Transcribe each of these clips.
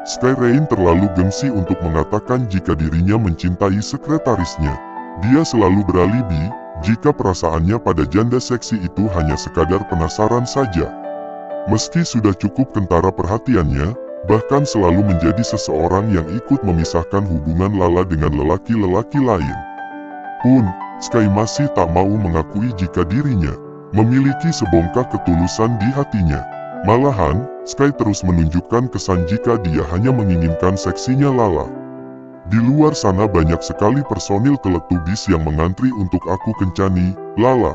Skyrain terlalu gengsi untuk mengatakan jika dirinya mencintai sekretarisnya. Dia selalu beralibi jika perasaannya pada janda seksi itu hanya sekadar penasaran saja. Meski sudah cukup kentara perhatiannya, bahkan selalu menjadi seseorang yang ikut memisahkan hubungan Lala dengan lelaki-lelaki lain pun, Sky masih tak mau mengakui jika dirinya memiliki sebongkah ketulusan di hatinya. Malahan, Sky terus menunjukkan kesan jika dia hanya menginginkan seksinya Lala. Di luar sana banyak sekali personil Teletubbies yang mengantri untuk aku kencani, Lala.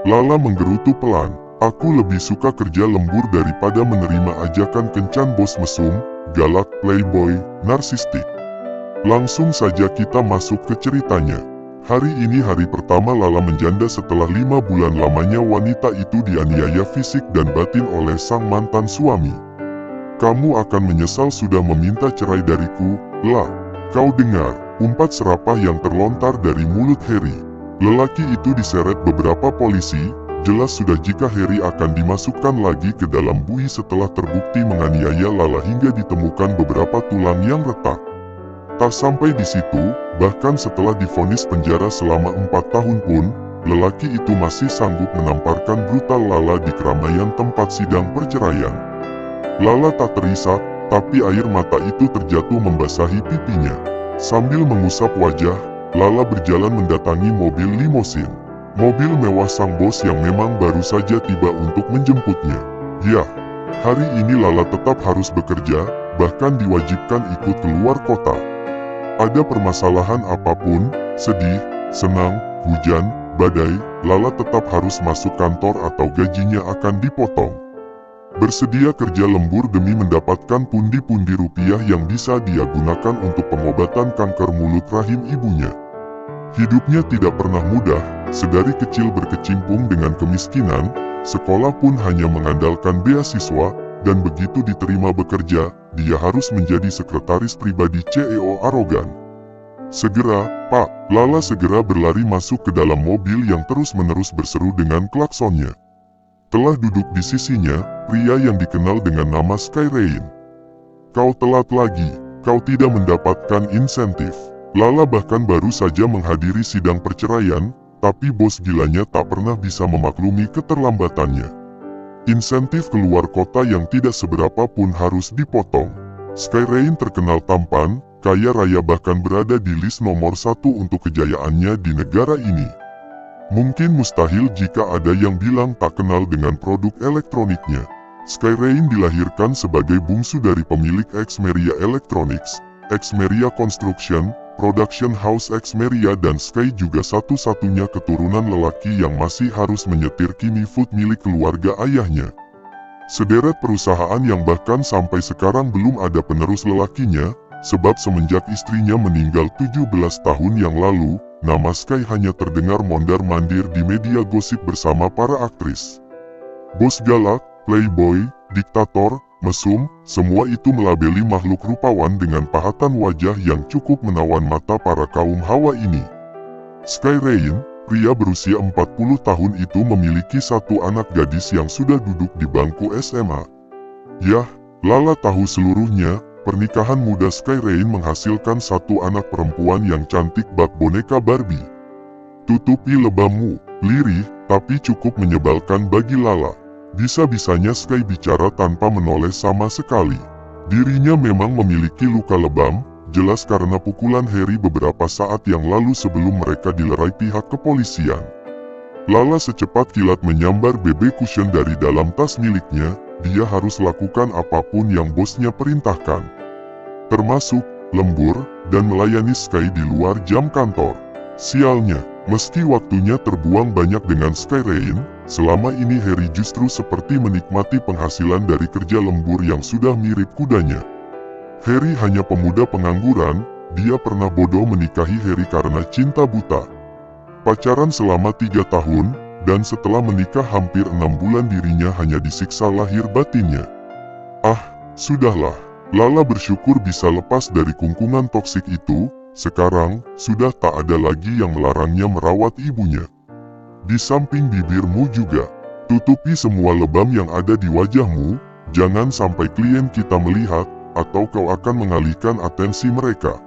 Lala menggerutu pelan. Aku lebih suka kerja lembur daripada menerima ajakan kencan bos mesum, galak, playboy, narsistik. Langsung saja kita masuk ke ceritanya. Hari ini hari pertama Lala menjanda setelah 5 bulan lamanya wanita itu dianiaya fisik dan batin oleh sang mantan suami. Kamu akan menyesal sudah meminta cerai dariku, La. Kau dengar, umpat serapah yang terlontar dari mulut Harry. Lelaki itu diseret beberapa polisi. Jelas sudah jika Harry akan dimasukkan lagi ke dalam bui setelah terbukti menganiaya Lala hingga ditemukan beberapa tulang yang retak. Tak sampai di situ, bahkan setelah divonis penjara selama 4 tahun pun, lelaki itu masih sanggup menamparkan brutal Lala di keramaian tempat sidang perceraian. Lala tak terisak, tapi air mata itu terjatuh membasahi pipinya. Sambil mengusap wajah, Lala berjalan mendatangi mobil limosin. Mobil mewah sang bos yang memang baru saja tiba untuk menjemputnya. Ya, hari ini Lala tetap harus bekerja, bahkan diwajibkan ikut keluar kota. Ada permasalahan apapun, sedih, senang, hujan, badai, Lala tetap harus masuk kantor atau gajinya akan dipotong. Bersedia kerja lembur demi mendapatkan pundi-pundi rupiah yang bisa dia gunakan untuk pengobatan kanker mulut rahim ibunya. Hidupnya tidak pernah mudah, sedari kecil berkecimpung dengan kemiskinan, sekolah pun hanya mengandalkan beasiswa, dan begitu diterima bekerja, dia harus menjadi sekretaris pribadi CEO arogan. Segera, Pak, Lala segera berlari masuk ke dalam mobil yang terus-menerus berseru dengan klaksonnya. Telah duduk di sisinya, pria yang dikenal dengan nama Skyrain. Kau telat lagi, kau tidak mendapatkan insentif. Lala bahkan baru saja menghadiri sidang perceraian, tapi bos gilanya tak pernah bisa memaklumi keterlambatannya. Insentif keluar kota yang tidak seberapa pun harus dipotong. Skyrain terkenal tampan, kaya raya bahkan berada di list nomor 1 untuk kejayaannya di negara ini. Mungkin mustahil jika ada yang bilang tak kenal dengan produk elektroniknya. Skyrain dilahirkan sebagai bungsu dari pemilik Xmeria Electronics, Xmeria Construction, Production House Xmeria dan Sky juga satu-satunya keturunan lelaki yang masih harus menyetir Kimi Food milik keluarga ayahnya. Sederet perusahaan yang bahkan sampai sekarang belum ada penerus lelakinya, sebab semenjak istrinya meninggal 17 tahun yang lalu, nama Sky hanya terdengar mondar-mandir di media gosip bersama para aktris. Bos galak, playboy, diktator, mesum, semua itu melabeli makhluk rupawan dengan pahatan wajah yang cukup menawan mata para kaum hawa ini. Skyrain, pria berusia 40 tahun itu memiliki satu anak gadis yang sudah duduk di bangku SMA. Yah, Lala tahu seluruhnya, pernikahan muda Skyrain menghasilkan satu anak perempuan yang cantik bak boneka Barbie. Tutupi lebammu, lirih, tapi cukup menyebalkan bagi Lala. Bisa-bisanya Sky bicara tanpa menoleh sama sekali. Dirinya memang memiliki luka lebam, jelas karena pukulan Harry beberapa saat yang lalu sebelum mereka dilerai pihak kepolisian. Lala secepat kilat menyambar BB cushion dari dalam tas miliknya, dia harus lakukan apapun yang bosnya perintahkan. Termasuk, lembur, dan melayani Sky di luar jam kantor. Sialnya, meski waktunya terbuang banyak dengan Skyrain, selama ini Harry justru seperti menikmati penghasilan dari kerja lembur yang sudah mirip kudanya. Harry hanya pemuda pengangguran, dia pernah bodoh menikahi Harry karena cinta buta. Pacaran selama 3 tahun, dan setelah menikah hampir 6 bulan dirinya hanya disiksa lahir batinnya. Ah, sudahlah, Lala bersyukur bisa lepas dari kungkungan toksik itu. Sekarang, sudah tak ada lagi yang melarangnya merawat ibunya. Di samping bibirmu juga, tutupi semua lebam yang ada di wajahmu, jangan sampai klien kita melihat, atau kau akan mengalihkan atensi mereka.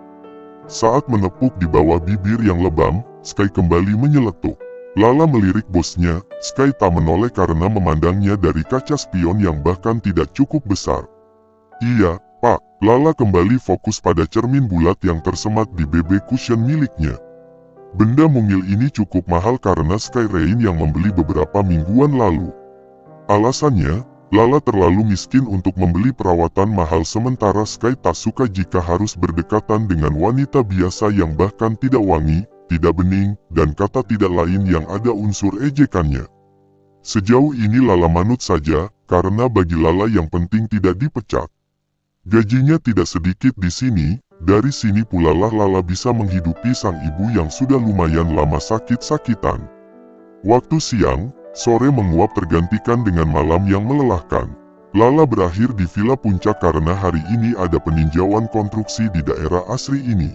Saat menepuk di bawah bibir yang lebam, Sky kembali menyeletuk. Lala melirik bosnya. Sky tak menoleh karena memandangnya dari kaca spion yang bahkan tidak cukup besar. Iya, Pak. Lala kembali fokus pada cermin bulat yang tersemat di BB cushion miliknya. Benda mungil ini cukup mahal karena Sky Rain yang membeli beberapa mingguan lalu. Alasannya, Lala terlalu miskin untuk membeli perawatan mahal sementara Sky tak suka jika harus berdekatan dengan wanita biasa yang bahkan tidak wangi, tidak bening, dan kata tidak lain yang ada unsur ejekannya. Sejauh ini Lala manut saja, karena bagi Lala yang penting tidak dipecat. Gajinya tidak sedikit di sini, dari sini pula Lala bisa menghidupi sang ibu yang sudah lumayan lama sakit-sakitan. Waktu siang, sore menguap tergantikan dengan malam yang melelahkan. Lala berakhir di Villa Puncak karena hari ini ada peninjauan konstruksi di daerah asri ini.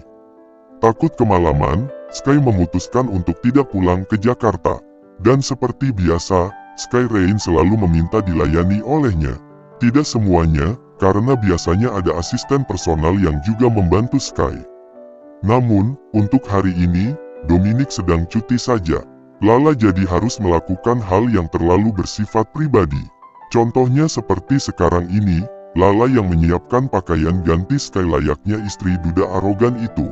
Takut kemalaman, Sky memutuskan untuk tidak pulang ke Jakarta. Dan seperti biasa, Sky Rain selalu meminta dilayani olehnya. Tidak semuanya, karena biasanya ada asisten personal yang juga membantu Sky. Namun, untuk hari ini, Dominic sedang cuti saja. Lala jadi harus melakukan hal yang terlalu bersifat pribadi. Contohnya seperti sekarang ini, Lala yang menyiapkan pakaian ganti Sky layaknya istri duda arogan itu.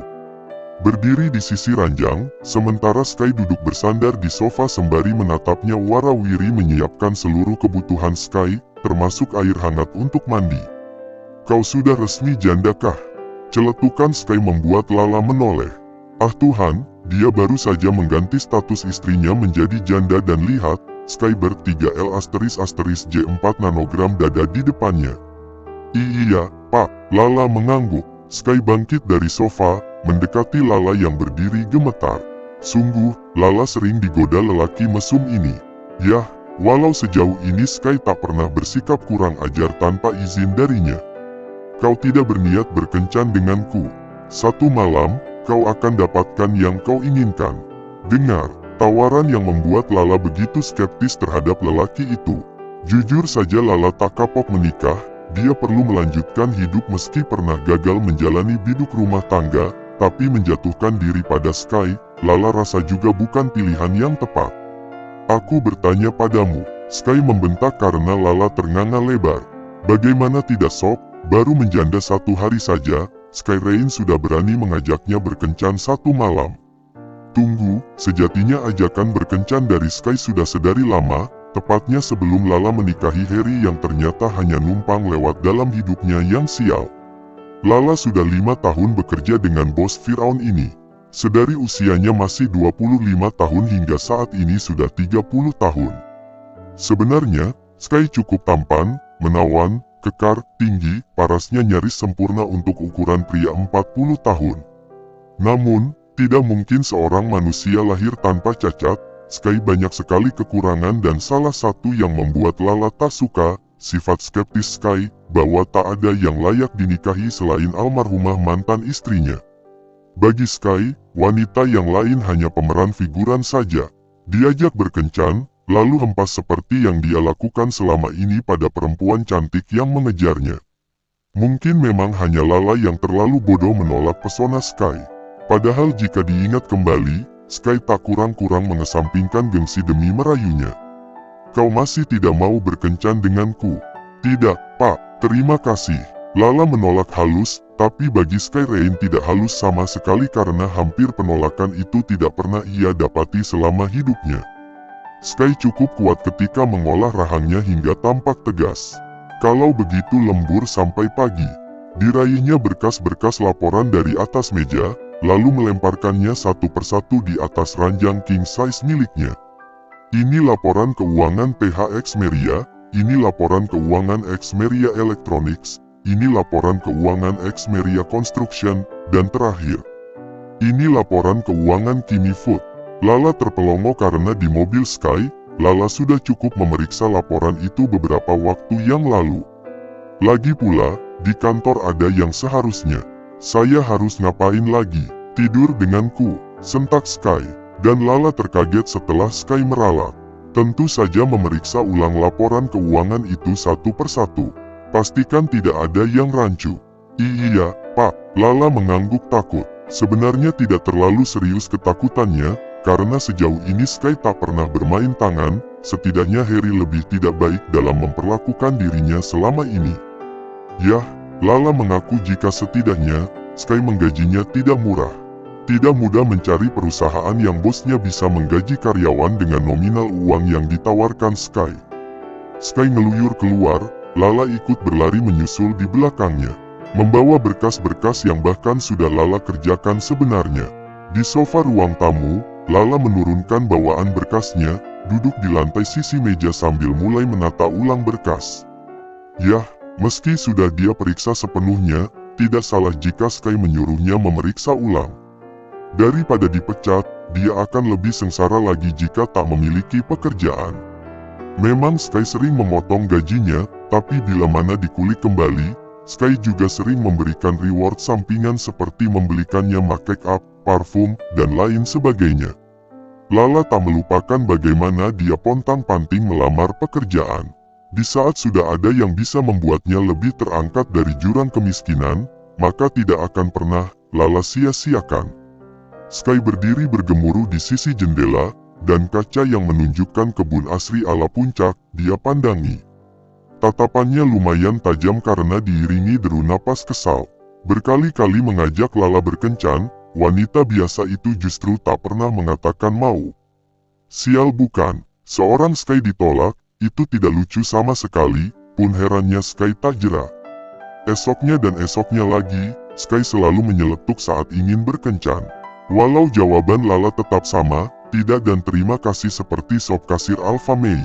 Berdiri di sisi ranjang, sementara Sky duduk bersandar di sofa sembari menatapnya warawiri menyiapkan seluruh kebutuhan Sky, termasuk air hangat untuk mandi. Kau sudah resmi janda kah? Celetukan Sky membuat Lala menoleh. Ah Tuhan, dia baru saja mengganti status istrinya menjadi janda dan lihat, Skyberg 3L**J4 nanogram dada di depannya. Iya, Pak. Lala mengangguk. Sky bangkit dari sofa, mendekati Lala yang berdiri gemetar. Sungguh, Lala sering digoda lelaki mesum ini. Yah, walau sejauh ini Sky tak pernah bersikap kurang ajar tanpa izin darinya. Kau tidak berniat berkencan denganku. Satu malam, kau akan dapatkan yang kau inginkan. Dengar, tawaran yang membuat Lala begitu skeptis terhadap lelaki itu. Jujur saja Lala tak kapok menikah, dia perlu melanjutkan hidup meski pernah gagal menjalani biduk rumah tangga, tapi menjatuhkan diri pada Sky, Lala rasa juga bukan pilihan yang tepat. Aku bertanya padamu, Sky membentak karena Lala ternganga lebar. Bagaimana tidak sob, baru menjanda 1 hari saja, Sky Rain sudah berani mengajaknya berkencan 1 malam. Tunggu, sejatinya ajakan berkencan dari Sky sudah sedari lama, tepatnya sebelum Lala menikahi Harry yang ternyata hanya numpang lewat dalam hidupnya yang sial. Lala sudah 5 tahun bekerja dengan bos Firaun ini. Sedari usianya masih 25 tahun hingga saat ini sudah 30 tahun. Sebenarnya, Sky cukup tampan, menawan, kekar, tinggi, parasnya nyaris sempurna untuk ukuran pria 40 tahun. Namun, tidak mungkin seorang manusia lahir tanpa cacat. Sky banyak sekali kekurangan dan salah satu yang membuat Lala tak suka, sifat skeptis Sky, bahwa tak ada yang layak dinikahi selain almarhumah mantan istrinya. Bagi Sky, wanita yang lain hanya pemeran figuran saja. Diajak berkencan, lalu hempas seperti yang dia lakukan selama ini pada perempuan cantik yang mengejarnya. Mungkin memang hanya Lala yang terlalu bodoh menolak pesona Sky. Padahal jika diingat kembali, Sky tak kurang-kurang mengesampingkan gengsi demi merayunya. Kau masih tidak mau berkencan denganku? Tidak, Pak, terima kasih. Lala menolak halus, tapi bagi Sky Rain tidak halus sama sekali karena hampir penolakan itu tidak pernah ia dapati selama hidupnya. Sky cukup kuat ketika mengolah rahangnya hingga tampak tegas. Kalau begitu lembur sampai pagi. Diraihnya berkas-berkas laporan dari atas meja, lalu melemparkannya satu persatu di atas ranjang king size miliknya. Ini laporan keuangan PHX Meria, ini laporan keuangan Xmeria Electronics, ini laporan keuangan Xmeria Construction, dan terakhir, ini laporan keuangan Kimi Food. Lala terpelongo karena di mobil Sky, Lala sudah cukup memeriksa laporan itu beberapa waktu yang lalu. Lagi pula, di kantor ada yang seharusnya. Saya harus ngapain lagi? Tidur denganku, sentak Sky. Dan Lala terkaget setelah Sky meralat. Tentu saja memeriksa ulang laporan keuangan itu satu persatu. Pastikan tidak ada yang rancu. Iya, Pak. Lala mengangguk takut. Sebenarnya tidak terlalu serius ketakutannya, karena sejauh ini Sky tak pernah bermain tangan, setidaknya Harry lebih tidak baik dalam memperlakukan dirinya selama ini. Yah, Lala mengaku jika setidaknya, Sky menggajinya tidak murah. Tidak mudah mencari perusahaan yang bosnya bisa menggaji karyawan dengan nominal uang yang ditawarkan Sky. Sky ngeluyur keluar, Lala ikut berlari menyusul di belakangnya. Membawa berkas-berkas yang bahkan sudah Lala kerjakan sebenarnya. Di sofa ruang tamu, Lala menurunkan bawaan berkasnya, duduk di lantai sisi meja sambil mulai menata ulang berkas. Yah, meski sudah dia periksa sepenuhnya, tidak salah jika Sky menyuruhnya memeriksa ulang. Daripada dipecat, dia akan lebih sengsara lagi jika tak memiliki pekerjaan. Memang Sky sering memotong gajinya, tapi bila mana dikulik kembali, Sky juga sering memberikan reward sampingan seperti membelikannya make up, parfum, dan lain sebagainya. Lala tak melupakan bagaimana dia pontang-panting melamar pekerjaan. Di saat sudah ada yang bisa membuatnya lebih terangkat dari jurang kemiskinan, maka tidak akan pernah Lala sia-siakan. Sky berdiri bergemuruh di sisi jendela, dan kaca yang menunjukkan kebun asri ala puncak, dia pandangi. Tatapannya lumayan tajam karena diiringi deru napas kesal. Berkali-kali mengajak Lala berkencan, wanita biasa itu justru tak pernah mengatakan mau. Sial bukan, seorang Sky ditolak, itu tidak lucu sama sekali, pun herannya Sky tak jera. Esoknya dan esoknya lagi, Sky selalu menyeletuk saat ingin berkencan. Walau jawaban Lala tetap sama, tidak dan terima kasih seperti sop kasir Alfa Mei.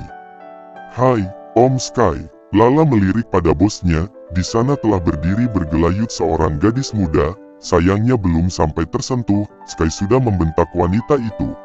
Hai, Om Sky. Lala melirik pada bosnya, di sana telah berdiri bergelayut seorang gadis muda, sayangnya belum sampai tersentuh, Sky sudah membentak wanita itu.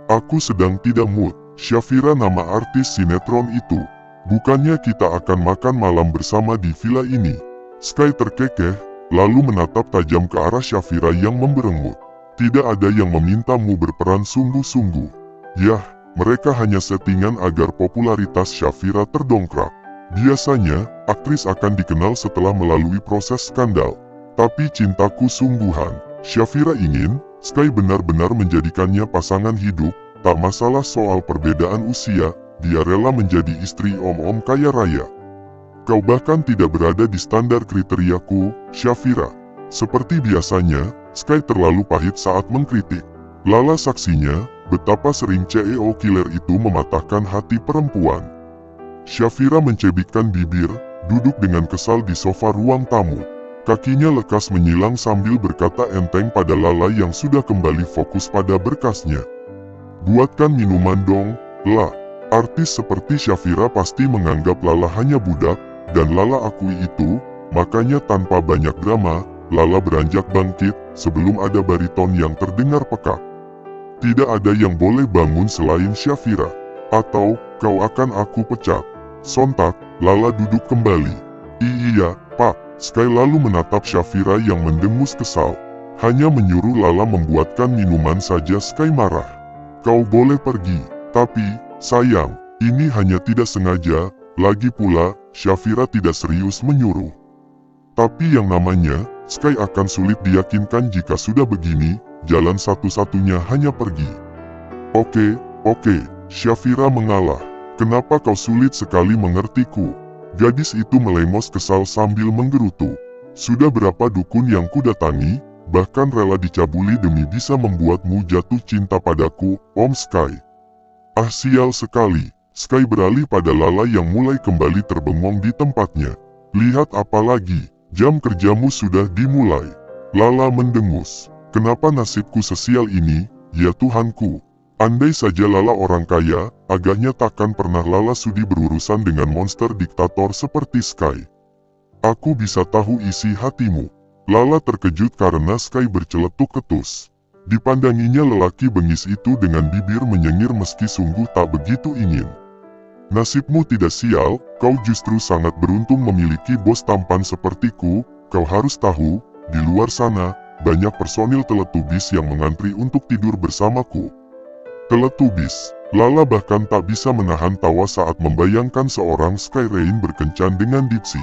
Aku sedang tidak mood, Syafira nama artis sinetron itu. Bukannya kita akan makan malam bersama di villa ini. Sky terkekeh, lalu menatap tajam ke arah Syafira yang memberengut. Tidak ada yang memintamu berperan sungguh-sungguh. Yah, mereka hanya settingan agar popularitas Syafira terdongkrak. Biasanya, aktris akan dikenal setelah melalui proses skandal. Tapi cintaku sungguhan, Syafira ingin, Sky benar-benar menjadikannya pasangan hidup, tak masalah soal perbedaan usia, dia rela menjadi istri om-om kaya raya. Kau bahkan tidak berada di standar kriteriaku, Syafira. Seperti biasanya, Sky terlalu pahit saat mengkritik. Lala saksinya, betapa sering CEO killer itu mematahkan hati perempuan. Syafira mencebikkan bibir, duduk dengan kesal di sofa ruang tamu. Kakinya lekas menyilang sambil berkata enteng pada Lala yang sudah kembali fokus pada berkasnya. Buatkan minuman dong, lah. Artis seperti Syafira pasti menganggap Lala hanya budak, dan Lala akui itu, makanya tanpa banyak drama, Lala beranjak bangkit, sebelum ada bariton yang terdengar pekak. Tidak ada yang boleh bangun selain Syafira, atau kau akan aku pecat. Sontak, Lala duduk kembali. Iya, Pak. Sky lalu menatap Syafira yang mendengus kesal. Hanya menyuruh Lala membuatkan minuman saja Sky marah. Kau boleh pergi, tapi, sayang, ini hanya tidak sengaja, lagi pula, Syafira tidak serius menyuruh. Tapi yang namanya, Sky akan sulit diyakinkan jika sudah begini, jalan satu-satunya hanya pergi. Oke, Syafira mengalah. Kenapa kau sulit sekali mengertiku? Gadis itu melemos kesal sambil menggerutu. Sudah berapa dukun yang kudatangi, bahkan rela dicabuli demi bisa membuatmu jatuh cinta padaku, Om Sky. Ah sial sekali, Sky beralih pada Lala yang mulai kembali terbengong di tempatnya. Lihat apa lagi, jam kerjamu sudah dimulai. Lala mendengus. Kenapa nasibku sesial ini, ya Tuhanku? Andai saja Lala orang kaya, agaknya takkan pernah Lala sudi berurusan dengan monster diktator seperti Sky. Aku bisa tahu isi hatimu. Lala terkejut karena Sky berceletuk ketus. Dipandanginya lelaki bengis itu dengan bibir menyengir meski sungguh tak begitu ingin. Nasibmu tidak sial, kau justru sangat beruntung memiliki bos tampan sepertiku. Kau harus tahu, di luar sana, banyak personil Teletubbies yang mengantri untuk tidur bersamaku. Teletubbies, Lala bahkan tak bisa menahan tawa saat membayangkan seorang Sky Rain berkencan dengan Dipsy.